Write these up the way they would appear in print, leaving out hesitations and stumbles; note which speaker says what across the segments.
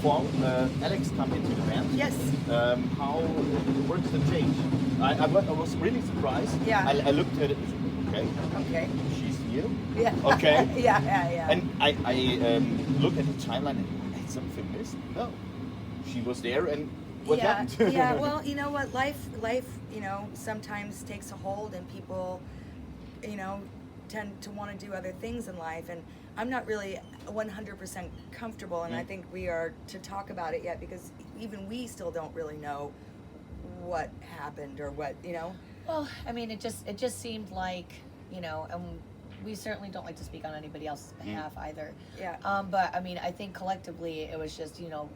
Speaker 1: while Alex come into the band,
Speaker 2: Yes.
Speaker 1: How works the change? I was really surprised.
Speaker 2: Yeah.
Speaker 1: I looked at it. Okay.
Speaker 2: Okay.
Speaker 1: She's new.
Speaker 2: Yeah.
Speaker 1: Okay.
Speaker 2: yeah.
Speaker 1: And I look at the timeline and had something missed. No, she was there, and what happened?
Speaker 2: Yeah. Well, you know what? Life, you know, sometimes takes a hold, and people, you know, tend to want to do other things in life, and I'm not really 100% comfortable, and I think we are to talk about it yet, because even we still don't really know what happened or what, you know.
Speaker 3: Well, I mean, it just seemed like, you know, and we certainly don't like to speak on anybody else's behalf either.
Speaker 2: Yeah.
Speaker 3: But I mean, I think collectively it was just, you know,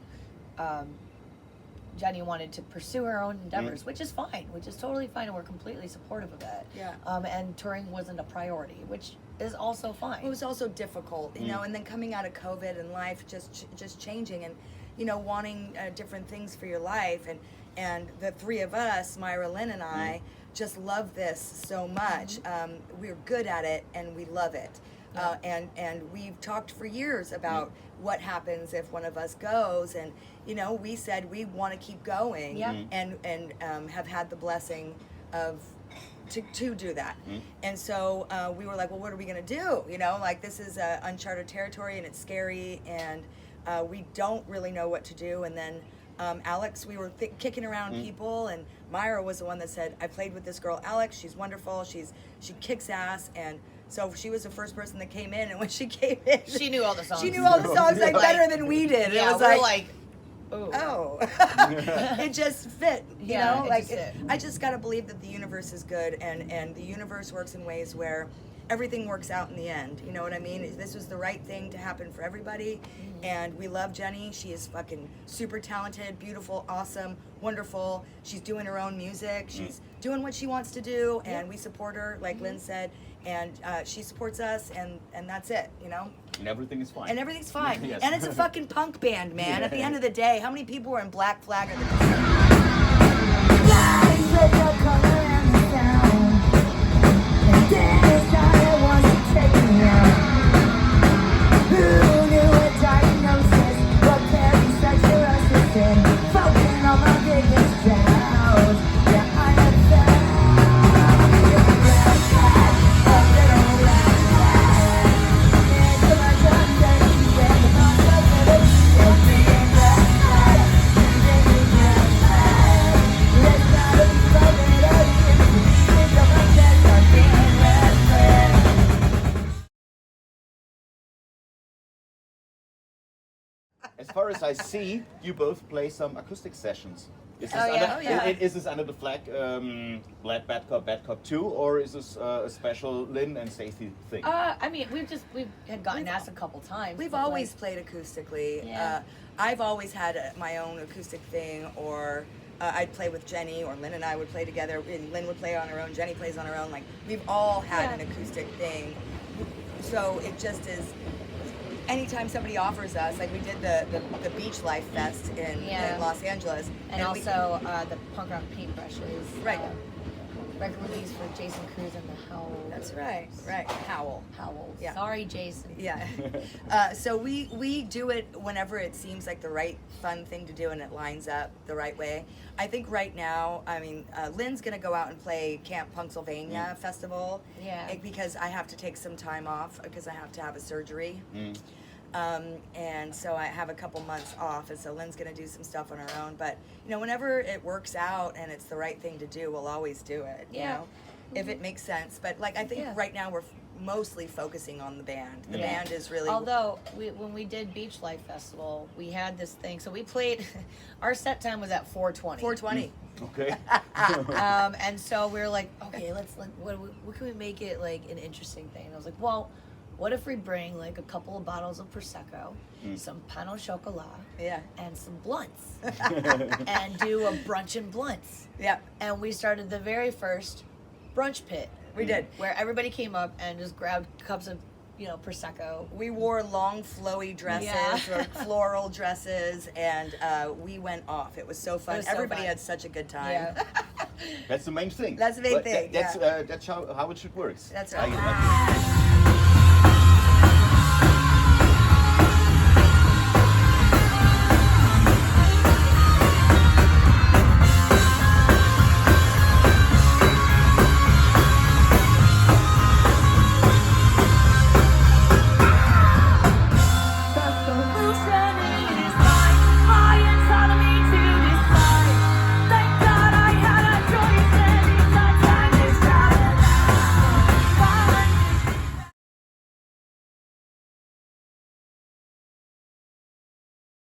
Speaker 3: Jenny wanted to pursue her own endeavors, which is fine, which is totally fine, and we're completely supportive of it.
Speaker 2: Yeah.
Speaker 3: And touring wasn't a priority, which is also fine.
Speaker 2: It was also difficult, you know, and then coming out of COVID and life just changing, and, you know, wanting different things for your life, and the three of us, Myra, Lynn, and I, just love this so much. We're good at it, and we love it. And we've talked for years about what happens if one of us goes, and, you know, we said we want to keep going, and have had the blessing of to do that. And so we were like, well, what are we going to do? You know, like, this is uncharted territory, and it's scary, and we don't really know what to do. And then Alex, we were kicking around people, and Myra was the one that said, I played with this girl Alex, she's wonderful, she kicks ass. And so she was the first person that came in, and when she came in,
Speaker 3: she knew all the songs.
Speaker 2: She knew all the songs like better than we did.
Speaker 3: Yeah,
Speaker 2: it was
Speaker 3: we're
Speaker 2: like
Speaker 3: oh.
Speaker 2: oh. It just fit, you
Speaker 3: Yeah,
Speaker 2: know?
Speaker 3: it
Speaker 2: Like,
Speaker 3: just fit.
Speaker 2: I just gotta believe that the universe is good, and the universe works in ways where everything works out in the end. You know what I mean? This was the right thing to happen for everybody, and we love Jenny. She is fucking super talented, beautiful, awesome, wonderful. She's doing her own music. She's doing what she wants to do, and we support her, like Lynn said, and she supports us, and that's it, you know?
Speaker 1: And everything is fine.
Speaker 2: And everything's fine.
Speaker 1: Yes.
Speaker 2: And it's a fucking punk band, man. At the end of the day, how many people were in Black Flag at the
Speaker 1: As far as I see, you both play some acoustic sessions. Is this Is this under the flag Bad Cop 2, or is this a special Lynn and Stacey thing?
Speaker 3: I mean, we've had gotten asked a couple times.
Speaker 2: We've
Speaker 3: but,
Speaker 2: always
Speaker 3: like,
Speaker 2: played acoustically.
Speaker 3: Yeah.
Speaker 2: I've always had my own acoustic thing, or I'd play with Jenny, or Lynn and I would play together, and Lynn would play on her own, Jenny plays on her own. Like, we've all had an acoustic thing. So it just is, anytime somebody offers us, like we did the Beach Life Fest in Los Angeles.
Speaker 3: and also the punk rock paintbrushes.
Speaker 2: Right.
Speaker 3: Record release for Jason Cruz and the Howls.
Speaker 2: That's right. Howls. Yeah.
Speaker 3: Sorry, Jason.
Speaker 2: Yeah. So we do it whenever it seems like the right fun thing to do, and it lines up the right way. I think right now, I mean, Lynn's gonna go out and play Camp Pennsylvania Festival.
Speaker 3: Yeah.
Speaker 2: Because I have to take some time off because I have to have a surgery. And so I have a couple months off, and so Lynn's gonna do some stuff on her own. But, you know, whenever it works out and it's the right thing to do, we'll always do it. You know, if it makes sense. But like, I think right now we're mostly focusing on the band. The band is really.
Speaker 3: Although when we did Beach Life Festival, we had this thing. So we played. Our set time was at 4:20.
Speaker 2: 4:20.
Speaker 1: Okay.
Speaker 3: And so we were like, okay, what can we make it like an interesting thing? And I was like, well, what if we bring like a couple of bottles of Prosecco, some pain au chocolat, and some blunts, and do a brunch and blunts.
Speaker 2: Yeah.
Speaker 3: And we started the very first brunch pit.
Speaker 2: We did.
Speaker 3: Where everybody came up and just grabbed cups of, you know, Prosecco.
Speaker 2: We wore long flowy dresses or floral dresses, and we went off. It was so fun. Everybody had such a good time.
Speaker 3: Yeah.
Speaker 1: That's the main thing.
Speaker 2: That's the main thing.
Speaker 1: That's how it should work.
Speaker 2: That's right.